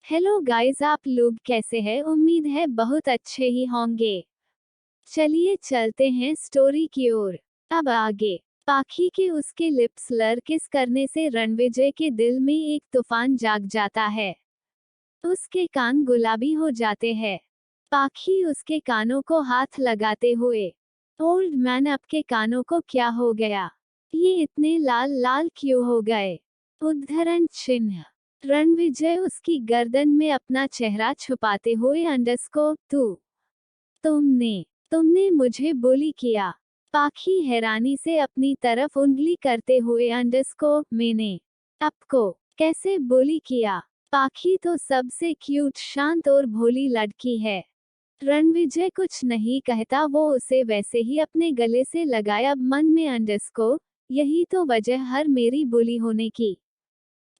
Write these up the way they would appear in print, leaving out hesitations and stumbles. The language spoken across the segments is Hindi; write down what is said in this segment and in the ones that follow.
हेलो गाइस, आप लोग कैसे हैं? उम्मीद है बहुत अच्छे ही होंगे। चलिए चलते हैं स्टोरी की ओर। अब आगे। पाखी के उसके लिप्स लर किस करने से रणविजय के दिल में एक तूफान जाग जाता है। उसके कान गुलाबी हो जाते हैं। पाखी उसके कानों को हाथ लगाते हुए, ओल्ड मैन आपके कानों को क्या हो गया? ये इतने लाल लाल क्यों हो गए? उद्धरण चिन्ह। रणविजय उसकी गर्दन में अपना चेहरा छुपाते हुए अंडरस्को तुमने तुमने मुझे बुली किया। पाखी हैरानी से अपनी तरफ उंगली करते हुए अंडरस्को मैंने आपको कैसे बुली किया? पाखी तो सबसे क्यूट, शांत और भोली लड़की है। रणविजय कुछ नहीं कहता, वो उसे वैसे ही अपने गले से लगाया। अब मन में अंडरस्को, यही तो वजह हर मेरी बुली होने की।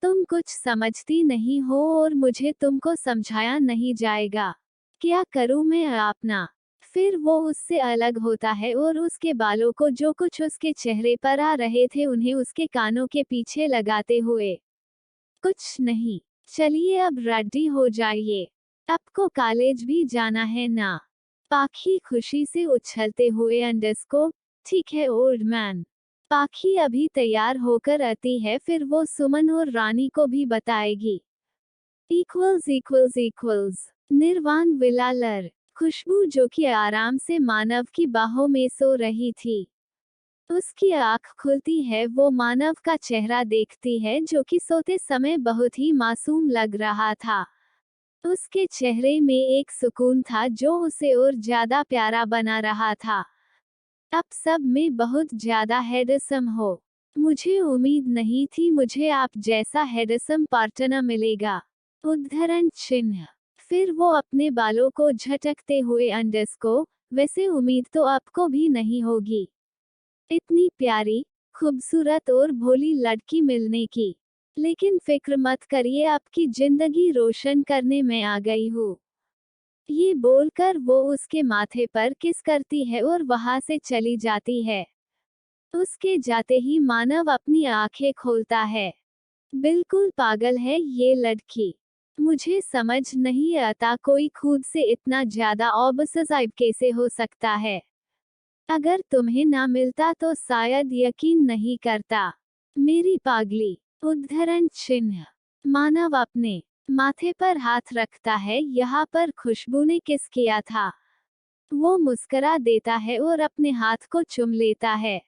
तुम कुछ समझती नहीं हो और मुझे तुमको समझाया नहीं जाएगा। क्या करूं मैं अपना? फिर वो उससे अलग होता है और उसके बालों को जो कुछ उसके चेहरे पर आ रहे थे उन्हें उसके कानों के पीछे लगाते हुए, कुछ नहीं, चलिए अब रेडी हो जाइए, आपको कॉलेज भी जाना है ना? पाखी खुशी से उछलते हुए अंडरस्को, ठीक है ओल्ड मैन। पाखी अभी तैयार होकर आती है, फिर वो सुमन और रानी को भी बताएगी। Equals equals equals. निर्वाण विलालर। खुशबू जो कि आराम से मानव की बाहों में सो रही थी, उसकी आंख खुलती है। वो मानव का चेहरा देखती है जो कि सोते समय बहुत ही मासूम लग रहा था। उसके चेहरे में एक सुकून था जो उसे और ज्यादा प्यारा बना रहा था। आप सब में बहुत ज्यादा हैंडसम हो। मुझे उम्मीद नहीं थी मुझे आप जैसा हैंडसम पार्टनर मिलेगा। उद्धरण चिन्ह। फिर वो अपने बालों को झटकते हुए अंडरस्को, वैसे उम्मीद तो आपको भी नहीं होगी इतनी प्यारी, खूबसूरत और भोली लड़की मिलने की। लेकिन फिक्र मत करिए, आपकी जिंदगी रोशन करने में आ गई हूँ। ये बोलकर वो उसके माथे पर किस करती है और वहां से चली जाती है। उसके जाते ही मानव अपनी आंखें खोलता है। बिल्कुल पागल है ये लड़की। मुझे समझ नहीं आता कोई खुद से इतना ज्यादा ऑब्सेसिव कैसे हो सकता है। अगर तुम्हें ना मिलता तो शायद यकीन नहीं करता। मेरी पागली। उद्धरण चिन्ह। मानव अपने माथे पर हाथ रखता है। यहाँ पर खुशबू ने किस किया था? वो मुस्करा देता है और अपने हाथ को चूम लेता है।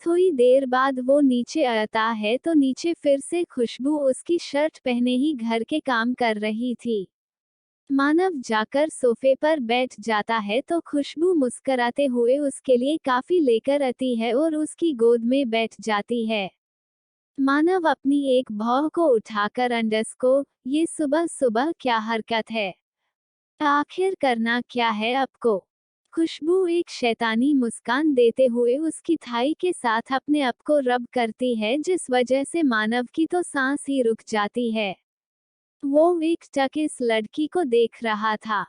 थोड़ी देर बाद वो नीचे आता है तो नीचे फिर से खुशबू उसकी शर्ट पहने ही घर के काम कर रही थी। मानव जाकर सोफे पर बैठ जाता है तो खुशबू मुस्कराते हुए उसके लिए काफी लेकर आती है और उसकी गोद में बैठ जाती है। मानव अपनी एक भौं को उठाकर अंडरस्को, ये सुबह सुबह क्या हरकत है? आखिर करना क्या है आपको? खुशबू एक शैतानी मुस्कान देते हुए उसकी थाई के साथ अपने आप को रब करती है, जिस वजह से मानव की तो सांस ही रुक जाती है। वो एकटक इस लड़की को देख रहा था।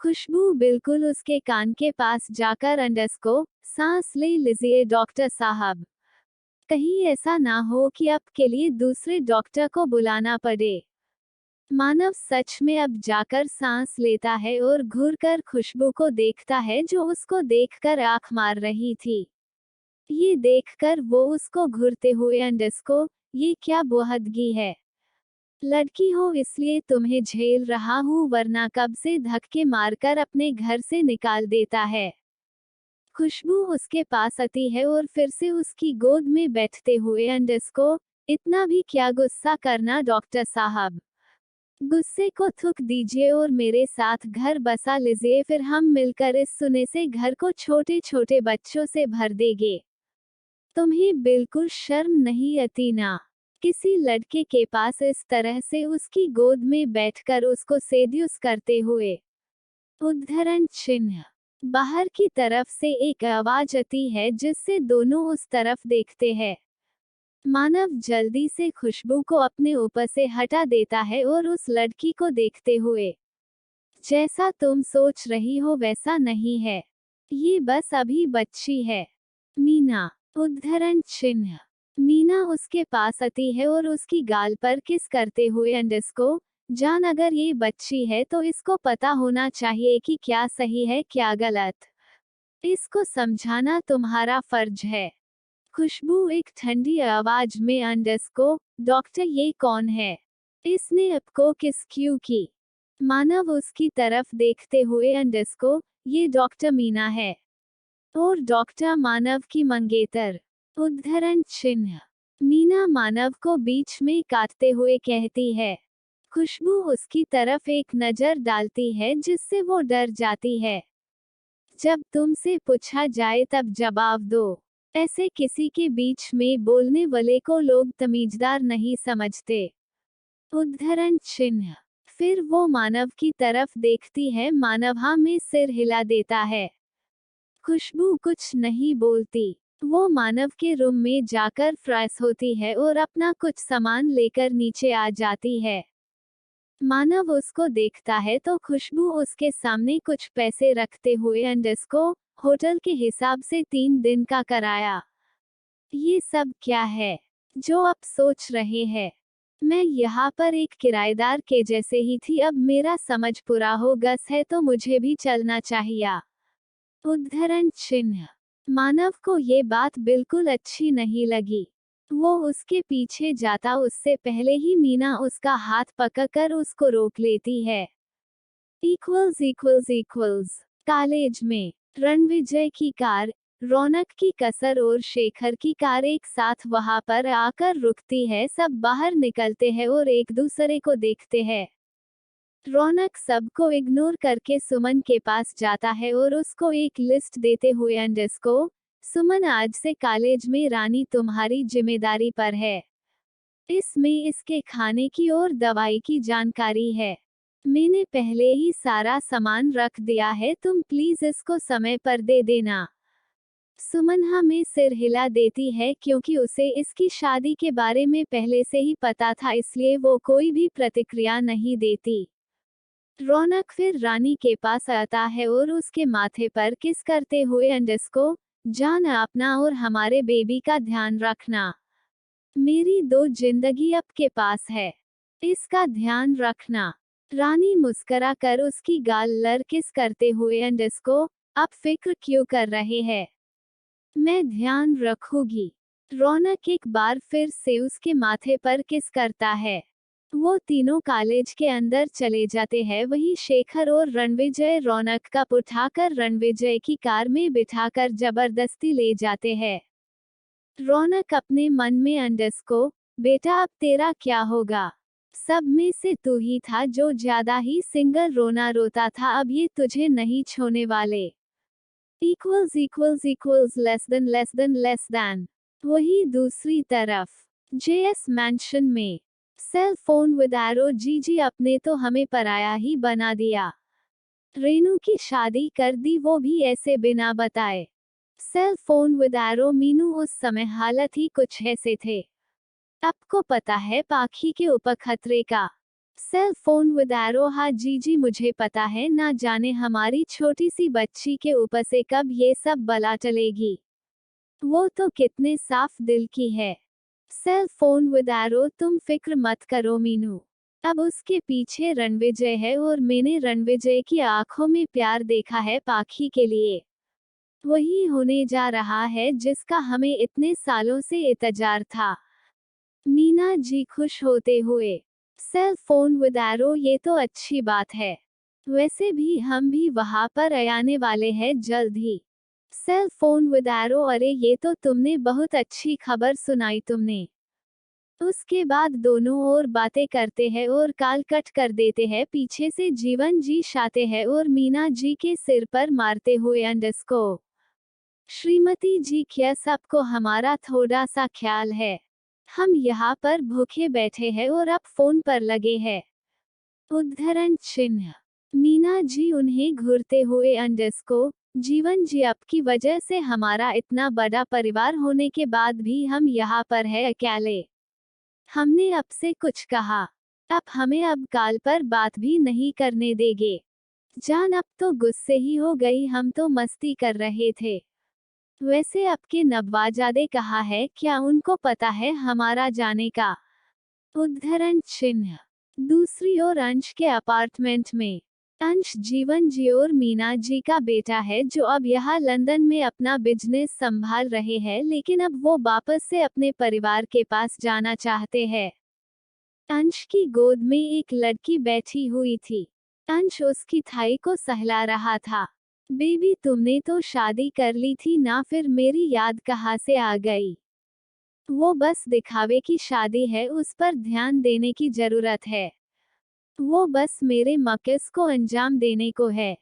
खुशबू बिल्कुल उसके कान के पास जाकर अंडरस्को, सांस ले लीजिए डॉक्टर साहब। कहीं ऐसा ना हो कि आपके लिए दूसरे डॉक्टर को बुलाना पड़े। मानव सच में अब जाकर सांस लेता है और घूरकर खुशबू को देखता है जो उसको देखकर आंख मार रही थी। ये देखकर वो उसको घूरते हुए अंडरस्को, ये क्या बोहदगी है? लड़की हो इसलिए तुम्हें झेल रहा हूँ, वरना कब से धक्के मारकर अपने घर से निकाल देता है। खुशबू उसके पास आती है और फिर से उसकी गोद में बैठते हुए अंडरस्को, इतना भी क्या गुस्सा करना डॉक्टर साहब। गुस्से को थूक दीजिए और मेरे साथ घर बसा लीजिए, फिर हम मिलकर इस सुने से घर को छोटे छोटे बच्चों से भर देंगे। तुम्हें बिल्कुल शर्म नहीं आती ना? किसी लड़के के पास इस तरह से उसकी गोद में बैठकर उसको सेड्यूस करते हुए। उद्धरण चिन्ह। बाहर की तरफ से एक आवाज आती है जिससे दोनों उस तरफ देखते हैं। मानव जल्दी से खुशबू को अपने ऊपर से हटा देता है और उस लड़की को देखते हुए, जैसा तुम सोच रही हो वैसा नहीं है, ये बस अभी बच्ची है। मीना। उद्धरण चिन्ह। मीना उसके पास आती है और उसकी गाल पर किस करते हुए अंडरस्को, जान, अगर ये बच्ची है तो इसको पता होना चाहिए कि क्या सही है क्या गलत। इसको समझाना तुम्हारा फर्ज है। खुशबू एक ठंडी आवाज में अंडरस्को, डॉक्टर ये कौन है? इसने आपको किस क्यों की? मानव उसकी तरफ देखते हुए अंडरस्को, ये डॉक्टर मीना है। और डॉक्टर मानव की मंगेतर। उद्धरण चिन्ह। मीना मानव को बीच में काटते हुए कहती है। खुशबू उसकी तरफ एक नजर डालती है जिससे वो डर जाती है। जब तुमसे पूछा जाए तब जवाब दो। ऐसे किसी के बीच में बोलने वाले को लोग तमीजदार नहीं समझते। उद्धरण चिन्ह। फिर वो मानव की तरफ देखती है, मानव हाँ में सिर हिला देता है। खुशबू कुछ नहीं बोलती। वो मानव के रूम में जाकर फ्रेश होती है और अपना कुछ सामान लेकर नीचे आ जाती है। मानव उसको देखता है तो खुशबू उसके सामने कुछ पैसे रखते हुए अंडरस्को, होटल के हिसाब से 3 दिन का कराया। ये सब क्या है जो आप सोच रहे हैं? मैं यहाँ पर एक किराएदार के जैसे ही थी, अब मेरा समझ पूरा हो गस है तो मुझे भी चलना चाहिए। उद्धरण चिन्ह। मानव को ये बात बिल्कुल अच्छी नहीं लगी। वो उसके पीछे जाता उससे पहले ही मीना उसका हाथ पकड़कर उसको रोक लेती है। कॉलेज में रणविजय की कार, रौनक की कसर और शेखर की कार एक साथ वहां पर आकर रुकती है। सब बाहर निकलते हैं और एक दूसरे को देखते हैं। रौनक सबको इग्नोर करके सुमन के पास जाता है और उसको एक लिस्ट देते हुए अंडरस्को, सुमन आज से कॉलेज में रानी तुम्हारी जिम्मेदारी पर है। इसमें इसके खाने की और दवाई की जानकारी है। मैंने पहले ही सारा सामान रख दिया है, तुम प्लीज इसको समय पर दे देना। सुमन हमें सिर हिला देती है क्योंकि उसे इसकी शादी के बारे में पहले से ही पता था, इसलिए वो कोई भी प्रतिक्रिया नहीं देती। रौनक फिर रानी के पास आता है और उसके माथे पर किस करते हुए अंडरस्को, जान अपना और हमारे बेबी का ध्यान रखना। मेरी 2 जिंदगी आपके पास है, इसका ध्यान रखना। रानी मुस्करा कर उसकी गाल लर किस करते हुए अंडरस्को, आप फिक्र क्यों कर रहे हैं? मैं ध्यान रखूंगी। रौनक एक बार फिर से उसके माथे पर किस करता है। वो तीनों कॉलेज के अंदर चले जाते हैं। वहीं शेखर और रणविजय रौनक का उठाकर रणविजय की कार में बिठाकर जबरदस्ती ले जाते हैं। रौनक अपने मन में अंडरस्को, बेटा अब तेरा क्या होगा? सब में से तू ही था जो ज्यादा ही सिंगल रोना रोता था, अब ये तुझे नहीं छोड़ने वाले। Less than. वही दूसरी तरफ जेएस मैंशन में सेल फोन विद एरो, जीजी अपने तो हमें पराया ही बना दिया। रेनू की शादी कर दी, वो भी ऐसे बिना बताए। Cell phone with arrow menu उस समय हालत ही कुछ ऐसे थे। आपको पता है पाखी के ऊपर खतरे का। सेल फोन विद एरो, हाँ जीजी मुझे पता है, ना जाने हमारी छोटी सी बच्ची के ऊपर से कब ये सब बला टलेगी। वो तो कितने साफ दिल की है। सेल फोन विद एरो, तुम फिक्र मत करो मीनू। अब उसके पीछे रणविजय है और मैंने रणविजय की आंखों में प्यार देखा है पाखी के लिए। वही होने जा रहा है जिसका हमें इतने सालों से इंतजार था। मीना जी खुश होते हुए। सेल फोन विद एरो, ये तो अच्छी बात है। वैसे भी हम भी वहां पर आने वाले हैं जल्द ही। सेल फोन विद एरो, अरे ये तो तुमने बहुत अच्छी खबर सुनाई तुमने। उसके बाद दोनों और बातें करते हैं और काल कट कर देते हैं। पीछे से जीवन जी शाते हैं और मीना जी के सिर पर मारते हुए अंडरस्को, श्रीमती जी क्या सबको हमारा थोड़ा सा ख्याल है? हम यहाँ पर भूखे बैठे हैं और आप फोन पर लगे हैं। उद्धरण चिन्ह। मीना जी उन्हें घूरते हुए अंडरस्को, जीवन जी आपकी वजह से हमारा इतना बड़ा परिवार होने के बाद भी हम यहाँ पर है अकेले। हमने आपसे कुछ कहा, आप हमें अब काल पर बात भी नहीं करने देंगे? जान अब तो गुस्से ही हो गई, हम तो मस्ती कर रहे थे। वैसे आपके नवाजादे कहाँ है, क्या उनको पता है हमारा जाने का? उद्धरण चिन्ह। दूसरी ओर अंश के अपार्टमेंट में। अंश जीवन जी और मीना जी का बेटा है जो अब यहाँ लंदन में अपना बिजनेस संभाल रहे हैं, लेकिन अब वो वापस से अपने परिवार के पास जाना चाहते हैं। अंश की गोद में एक लड़की बैठी हुई थी। अंश उसकी थाई को सहला रहा था। बेबी, तुमने तो शादी कर ली थी ना, फिर मेरी याद कहाँ से आ गई? वो बस दिखावे की शादी है, उस पर ध्यान देने की जरूरत है। वो बस मेरे मकसद को अंजाम देने को है।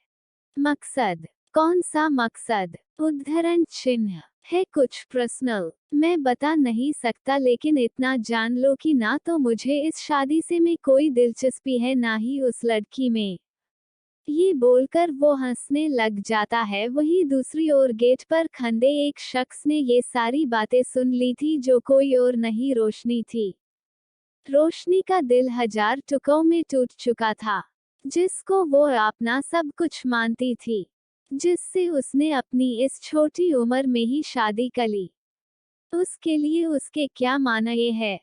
मकसद? कौन सा मकसद? उद्धरण चिन्ह है कुछ पर्सनल, मैं बता नहीं सकता, लेकिन इतना जान लो कि ना तो मुझे इस शादी से में कोई दिलचस्पी है ना ही उस लड़की में। ये बोलकर वो हंसने लग जाता है। वही दूसरी ओर गेट पर खंदे एक शख्स ने ये सारी बातें सुन ली थी, जो कोई और नहीं, रोशनी थी। रोशनी का दिल हजार टुकड़ों में टूट चुका था, जिसको वो अपना सब कुछ मानती थी, जिससे उसने अपनी इस छोटी उम्र में ही शादी कर ली। उसके लिए उसके क्या माना ये है?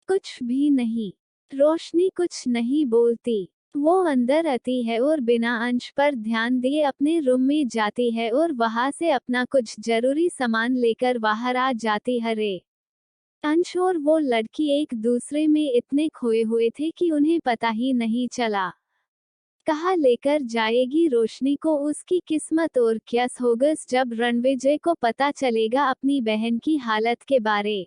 कुछ भी नहीं। रोशनी कुछ नहीं बोलती। वो अंदर आती है और बिना अंश पर ध्यान दिए अपने रूम में जाती है और वहां से अपना कुछ जरूरी सामान लेकर बाहर आ जाती है। रे अंश और वो लड़की एक दूसरे में इतने खोए हुए थे कि उन्हें पता ही नहीं चला। कहाँ लेकर जाएगी रोशनी को उसकी किस्मत, और क्या होगा जब रणविजय को पता चलेगा अपनी बहन की हालत के बारे।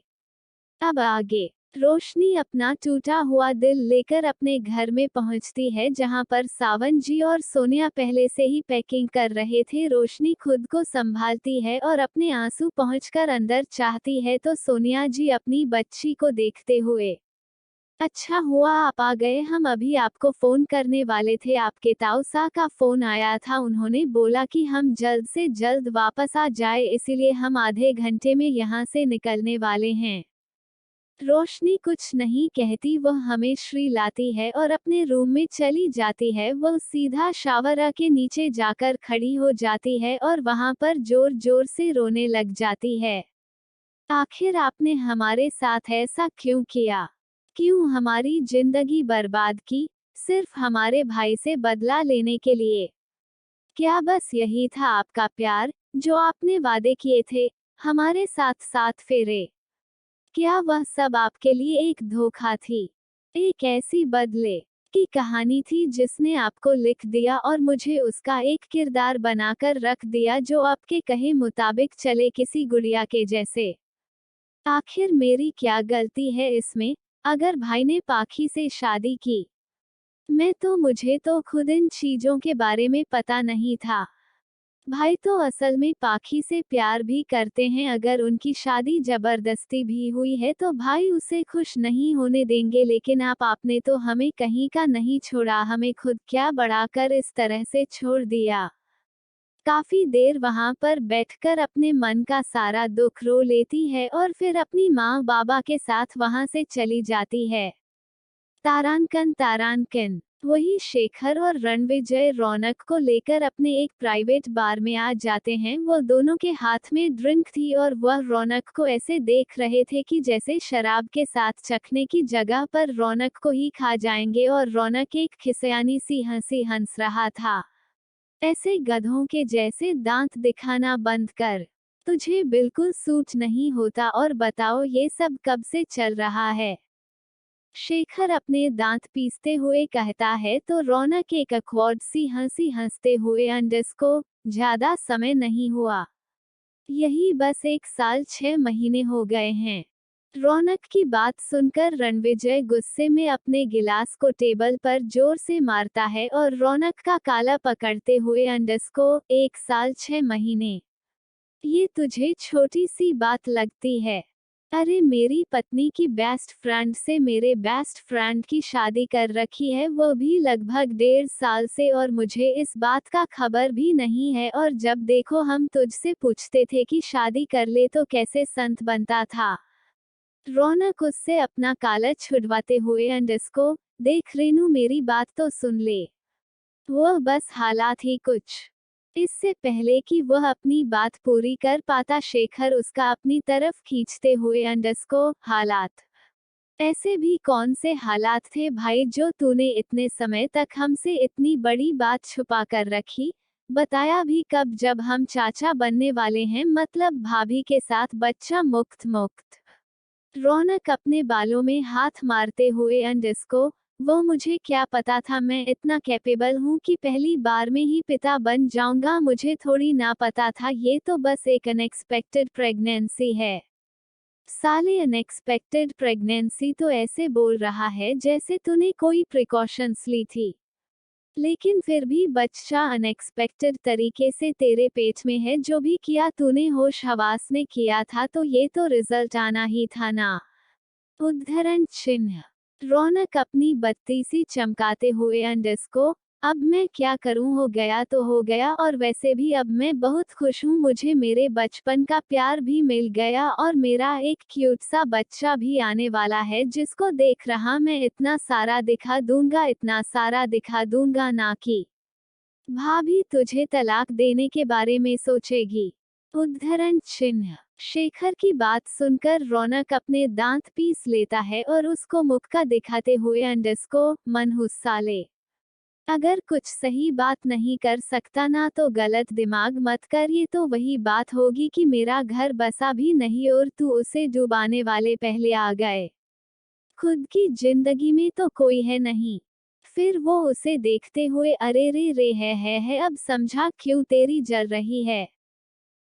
अब आगे। रोशनी अपना टूटा हुआ दिल लेकर अपने घर में पहुंचती है, जहां पर सावन जी और सोनिया पहले से ही पैकिंग कर रहे थे। रोशनी खुद को संभालती है और अपने आंसू पहुंचकर अंदर चाहती है तो सोनिया जी अपनी बच्ची को देखते हुए, अच्छा हुआ आप आ गए, हम अभी आपको फोन करने वाले थे, आपके ताऊ सा का फोन आया था, उन्होंने बोला कि हम जल्द से जल्द वापस आ जाए, इसीलिए हम आधे घंटे में यहाँ से निकलने वाले हैं। रोशनी कुछ नहीं कहती, वह हमें श्री लाती है और अपने रूम में चली जाती है। वह सीधा शावर के नीचे जाकर खड़ी हो जाती है और वहां पर जोर जोर से रोने लग जाती है। आखिर आपने हमारे साथ ऐसा क्यों किया? क्यों हमारी जिंदगी बर्बाद की, सिर्फ हमारे भाई से बदला लेने के लिए? क्या बस यही था आपका प्यार, जो आपने वादे किए थे हमारे साथ, 7 फेरे? क्या वह सब आपके लिए एक धोखा थी, एक ऐसी बदले की कहानी थी जिसने आपको लिख दिया और मुझे उसका एक किरदार बनाकर रख दिया, जो आपके कहे मुताबिक चले, किसी गुड़िया के जैसे? आखिर मेरी क्या गलती है इसमें? अगर भाई ने पाखी से शादी की, मुझे तो खुद इन चीजों के बारे में पता नहीं था। भाई तो असल में पाखी से प्यार भी करते हैं, अगर उनकी शादी जबरदस्ती भी हुई है तो भाई उसे खुश नहीं होने देंगे, लेकिन आपने तो हमें कहीं का नहीं छोड़ा, हमें खुद क्या बढ़ाकर इस तरह से छोड़ दिया। काफी देर वहां पर बैठकर अपने मन का सारा दुख रो लेती है और फिर अपनी माँ बाबा के साथ वहां से चली जाती है। तारांकन तारांकन। वही शेखर और रणविजय रौनक को लेकर अपने एक प्राइवेट बार में आ जाते हैं। वो दोनों के हाथ में ड्रिंक थी और वह रौनक को ऐसे देख रहे थे कि जैसे शराब के साथ चखने की जगह पर रौनक को ही खा जाएंगे, और रौनक एक खिसियानी सी हंसी हंस रहा था। ऐसे गधों के जैसे दांत दिखाना बंद कर, तुझे बिल्कुल सूट नहीं होता, और बताओ ये सब कब से चल रहा है? शेखर अपने दांत पीसते हुए कहता है तो रौनक एक अकवर्ड सी हंसी हंसते हुए, अंडरस्को ज्यादा समय नहीं हुआ, यही बस 1 साल 6 महीने हो गए हैं। रौनक की बात सुनकर रणविजय गुस्से में अपने गिलास को टेबल पर जोर से मारता है और रौनक का काला पकड़ते हुए, अंडरस्को 1 साल 6 महीने, ये तुझे छोटी सी बात लगती है? अरे मेरी पत्नी की बेस्ट फ्रेंड से मेरे बेस्ट फ्रेंड की शादी कर रखी है, वो भी लगभग 1.5 साल से, और मुझे इस बात का खबर भी नहीं है, और जब देखो हम तुझसे पूछते थे कि शादी कर ले तो कैसे संत बनता था। रौनक उससे अपना काला छुड़वाते हुए, अंडरस्को देख रेनू, मेरी बात तो सुन ले, वह बस हालात ही कुछ। इससे पहले कि वह अपनी बात पूरी कर पाता, शेखर उसका अपनी तरफ खींचते हुए, अंडरस्को हालात ऐसे भी कौन से हालात थे भाई जो तूने इतने समय तक हमसे इतनी बड़ी बात छुपा कर रखी? बताया भी कब जब हम चाचा बनने वाले हैं, मतलब भाभी के साथ बच्चा मुक्त मुक्त। रौनक अपने बालों में हाथ मारते हुए अंडस्को, वो मुझे क्या पता था मैं इतना कैपेबल हूँ कि पहली बार में ही पिता बन जाऊंगा, मुझे थोड़ी ना पता था ये तो बस एक अनएक्सपेक्टेड प्रेगनेंसी है। साले अनएक्सपेक्टेड प्रेगनेंसी तो ऐसे बोल रहा है जैसे तूने कोई प्रिकॉशंस ली थी। लेकिन फिर भी बच्चा अनएक्सपेक्टेड तरीके से तेरे पेट में है, जो भी किया तूने होश हवास ने किया था तो ये तो रिजल्ट आना ही था ना। उद्धरण चिन्ह। रौनक अपनी बत्ती सी चमकाते हुए अंडस्को, अब मैं क्या करूं, हो गया तो हो गया, और वैसे भी अब मैं बहुत खुश हूं, मुझे मेरे बचपन का प्यार भी मिल गया और मेरा एक क्यूट सा बच्चा भी आने वाला है जिसको देख रहा मैं इतना सारा दिखा दूंगा, इतना सारा दिखा दूंगा ना कि भाभी तुझे तलाक देने के बारे में सोचेगी। उद्धरण चिन्ह। शेखर की बात सुनकर रौनक अपने दांत पीस लेता है और उसको मुक्का दिखाते हुए अंडस्को, मनहूस साले, अगर कुछ सही बात नहीं कर सकता ना तो गलत दिमाग मत कर, ये तो वही बात होगी कि मेरा घर बसा भी नहीं और तू उसे डुबाने वाले पहले आ गए। खुद की जिंदगी में तो कोई है नहीं। फिर वो उसे देखते हुए, अरे रे रे है, अब समझा क्यों तेरी जल रही है।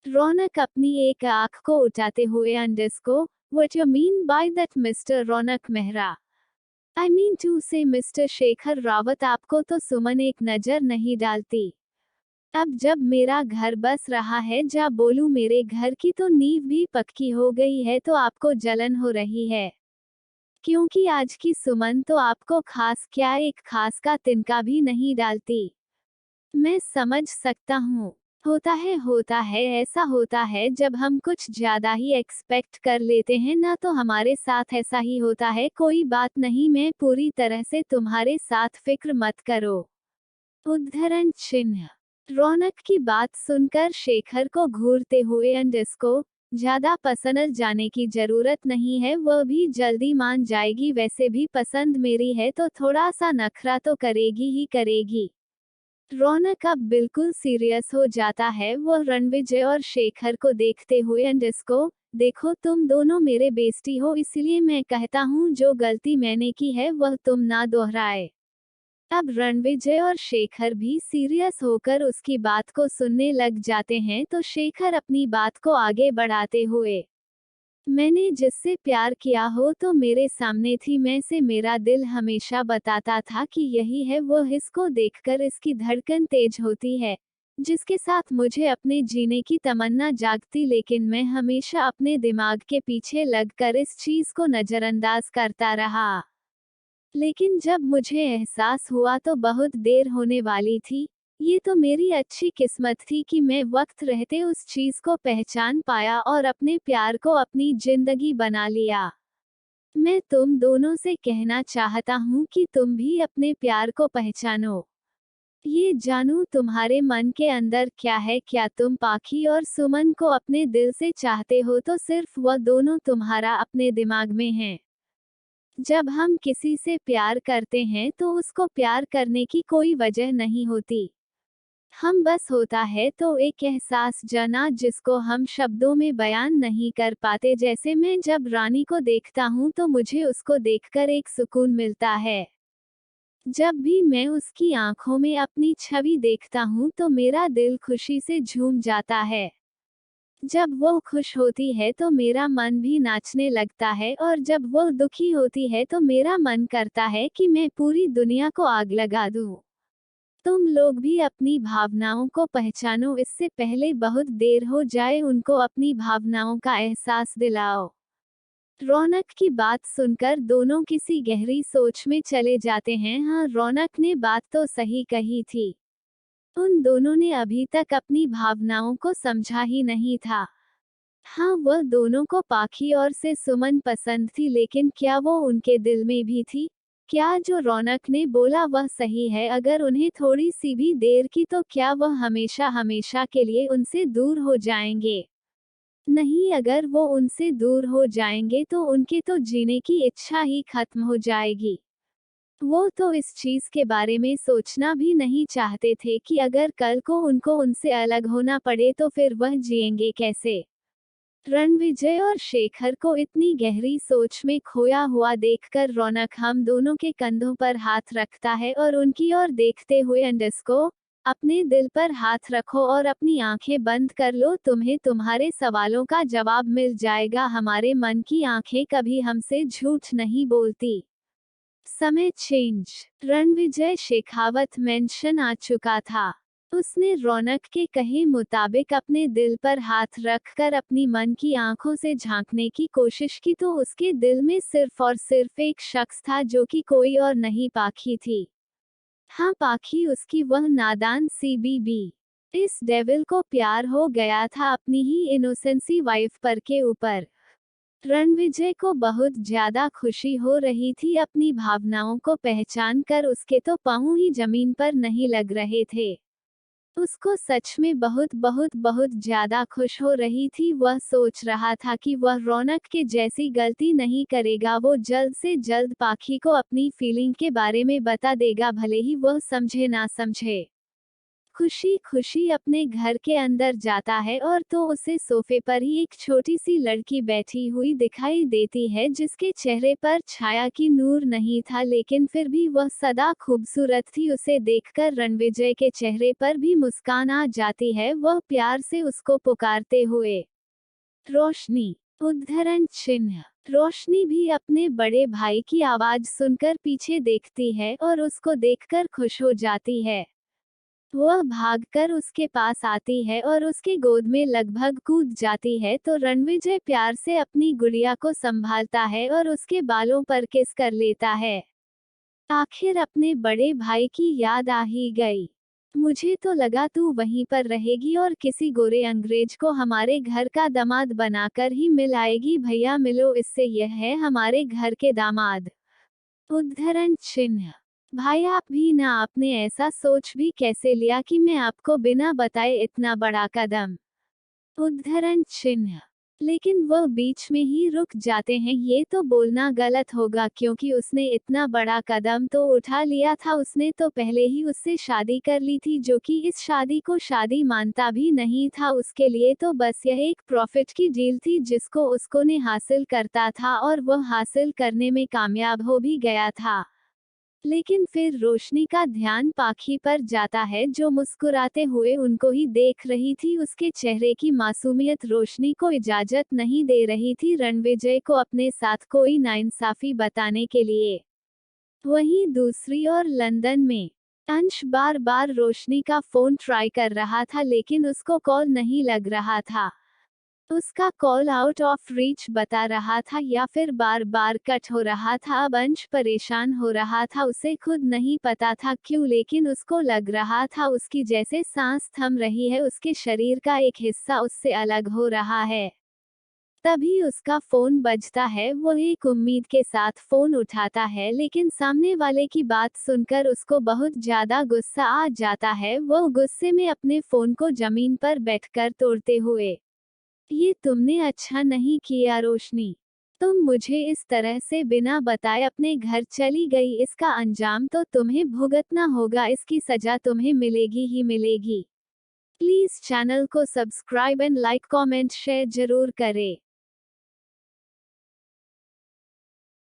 रौनक अपनी एक आंख को उठाते हुए अंडस्को, what you mean by that mister Raunak Mehra? I mean to say mister Shekhar Rawat, आपको तो सुमन एक नजर नहीं डालती। अब जब मेरा घर बस रहा है, जा बोलूं मेरे घर की तो नींव भी पक्की हो गई है, तो आपको जलन हो रही है। क्योंकि आज की सुमन तो आपको खास क्या, एक खास का तिनका भी नहीं डालती। मैं समझ सकता हूँ। होता है ऐसा होता है जब हम कुछ ज्यादा ही एक्सपेक्ट कर लेते हैं ना, तो हमारे साथ ऐसा ही होता है, कोई बात नहीं, मैं पूरी तरह से तुम्हारे साथ, फिक्र मत करो। उद्धरण चिन्ह। रौनक की बात सुनकर शेखर को घूरते हुए अंडस्को, ज्यादा पसंद जाने की जरूरत नहीं है, वह भी जल्दी मान जाएगी, वैसे भी पसंद मेरी है तो थोड़ा सा नखरा तो करेगी ही करेगी। रौनक अब बिल्कुल सीरियस हो जाता है, वह रणविजय और शेखर को देखते हुए अंडस्को, देखो तुम दोनों मेरे बेस्टी हो, इसलिए मैं कहता हूँ जो गलती मैंने की है वह तुम ना दोहराए। अब रणविजय और शेखर भी सीरियस होकर उसकी बात को सुनने लग जाते हैं, तो शेखर अपनी बात को आगे बढ़ाते हुए, मैंने जिससे प्यार किया हो तो मेरे सामने थी, मैं से मेरा दिल हमेशा बताता था कि यही है वो, इसको देखकर इसकी धड़कन तेज होती है, जिसके साथ मुझे अपने जीने की तमन्ना जागती, लेकिन मैं हमेशा अपने दिमाग के पीछे लगकर इस चीज को नजरअंदाज करता रहा। लेकिन जब मुझे एहसास हुआ तो बहुत देर होने वाली थी। ये तो मेरी अच्छी किस्मत थी कि मैं वक्त रहते उस चीज को पहचान पाया और अपने प्यार को अपनी जिंदगी बना लिया। मैं तुम दोनों से कहना चाहता हूँ कि तुम भी अपने प्यार को पहचानो। ये जानूं तुम्हारे मन के अंदर क्या है, क्या तुम पाखी और सुमन को अपने दिल से चाहते हो, तो सिर्फ वह दोनों तुम्हारा अपने दिमाग में हैं। जब हम किसी से प्यार करते हैं तो उसको प्यार करने की कोई वजह नहीं होती। हम बस होता है तो एक एहसास जना, जिसको हम शब्दों में बयान नहीं कर पाते, जैसे मैं जब रानी को देखता हूँ तो मुझे उसको देखकर एक सुकून मिलता है। जब भी मैं उसकी आंखों में अपनी छवि देखता हूँ तो मेरा दिल खुशी से झूम जाता है। जब वो खुश होती है तो मेरा मन भी नाचने लगता है, और जब वो दुखी होती है तो मेरा मन करता है कि मैं पूरी दुनिया को आग लगा दूं। तुम लोग भी अपनी भावनाओं को पहचानो, इससे पहले बहुत देर हो जाए, उनको अपनी भावनाओं का एहसास दिलाओ। रौनक की बात सुनकर दोनों किसी गहरी सोच में चले जाते हैं। हाँ, रौनक ने बात तो सही कही थी। उन दोनों ने अभी तक अपनी भावनाओं को समझा ही नहीं था। हाँ, वह दोनों को पाखी और से सुमन पसंद थी, लेकिन क्या वो उनके दिल में भी थी? क्या जो रौनक ने बोला वह सही है, अगर उन्हें थोड़ी सी भी देर की तो क्या वह हमेशा हमेशा के लिए उनसे दूर हो जाएंगे? नहीं, अगर वो उनसे दूर हो जाएंगे तो उनके तो जीने की इच्छा ही खत्म हो जाएगी। वो तो इस चीज के बारे में सोचना भी नहीं चाहते थे कि अगर कल को उनको उनसे अलग होना पड़े तो फिर वह जिएंगे कैसे। रणविजय और शेखर को इतनी गहरी सोच में खोया हुआ देखकर रौनक हम दोनों के कंधों पर हाथ रखता है और उनकी ओर देखते हुए अंडस्को, अपने दिल पर हाथ रखो और अपनी आंखें बंद कर लो, तुम्हें तुम्हारे सवालों का जवाब मिल जाएगा। हमारे मन की आंखें कभी हमसे झूठ नहीं बोलती। समय चेंज। रणविजय शेखावत मेंशन आ चुका था। उसने रौनक के कहे मुताबिक अपने दिल पर हाथ रखकर अपनी मन की आंखों से झांकने की कोशिश की तो उसके दिल में सिर्फ और सिर्फ एक शख्स था जो कि कोई और नहीं, पाखी थी। हाँ, पाखी, उसकी वह नादान सी बीबी। इस डेविल को प्यार हो गया था अपनी ही इनोसेंसी वाइफ पर के ऊपर। रणविजय को बहुत ज्यादा खुशी हो रही थी अपनी भावनाओं को पहचान कर, उसके तो पांव ही जमीन पर नहीं लग रहे थे। उसको सच में बहुत बहुत बहुत ज्यादा खुश हो रही थी। वह सोच रहा था कि वह रौनक के जैसी गलती नहीं करेगा, वो जल्द से जल्द पाखी को अपनी फीलिंग के बारे में बता देगा, भले ही वह समझे ना समझे। खुशी खुशी अपने घर के अंदर जाता है और तो उसे सोफे पर ही एक छोटी सी लड़की बैठी हुई दिखाई देती है जिसके चेहरे पर छाया की नूर नहीं था, लेकिन फिर भी वह सदा खूबसूरत थी। उसे देखकर रणविजय के चेहरे पर भी मुस्कान आ जाती है। वह प्यार से उसको पुकारते हुए रोशनी, उद्धरण चिन्ह। रोशनी भी अपने बड़े भाई की आवाज सुनकर पीछे देखती है और उसको देखकर खुश हो जाती है। वह भागकर उसके पास आती है और उसके गोद में लगभग कूद जाती है तो रणविजय प्यार से अपनी गुड़िया को संभालता है और उसके बालों पर किस कर लेता है। आखिर अपने बड़े भाई की याद आ ही गई। मुझे तो लगा तू वहीं पर रहेगी और किसी गोरे अंग्रेज को हमारे घर का दामाद बनाकर ही मिल आएगी। भैया मिलो इससे, यह है हमारे घर के दामाद। उद्धरण चिन्ह। भाई आप भी ना, आपने ऐसा सोच भी कैसे लिया कि मैं आपको बिना बताए इतना बड़ा कदम। उद्धरण चिन्ह। लेकिन वह बीच में ही रुक जाते हैं। ये तो बोलना गलत होगा क्योंकि उसने इतना बड़ा कदम तो उठा लिया था। उसने तो पहले ही उससे शादी कर ली थी जो कि इस शादी को शादी मानता भी नहीं था। उसके लिए तो बस यह एक प्रॉफिट की डील थी जिसको उसको ने हासिल करता था और वह हासिल करने में कामयाब हो भी गया था। लेकिन फिर रोशनी का ध्यान पाखी पर जाता है जो मुस्कुराते हुए उनको ही देख रही थी। उसके चेहरे की मासूमियत रोशनी को इजाजत नहीं दे रही थी रणविजय को अपने साथ कोई नाइंसाफी बताने के लिए। वहीं दूसरी ओर लंदन में अंश बार बार रोशनी का फोन ट्राई कर रहा था लेकिन उसको कॉल नहीं लग रहा था। उसका कॉल आउट ऑफ रीच बता रहा था या फिर बार बार कट हो रहा था। अब अंश परेशान हो रहा था, उसे खुद नहीं पता था क्यों, लेकिन उसको लग रहा था उसकी जैसे सांस थम रही है, उसके शरीर का एक हिस्सा उससे अलग हो रहा है। तभी उसका फोन बजता है। वो एक उम्मीद के साथ फोन उठाता है लेकिन सामने वाले की बात सुनकर उसको बहुत ज्यादा गुस्सा आ जाता है। वो गुस्से में अपने फोन को जमीन पर बैठकर तोड़ते हुए, ये तुमने अच्छा नहीं किया रोशनी, तुम मुझे इस तरह से बिना बताए अपने घर चली गई, इसका अंजाम तो तुम्हें भुगतना होगा, इसकी सजा तुम्हें मिलेगी ही मिलेगी। प्लीज चैनल को subscribe and like comment share जरूर करें।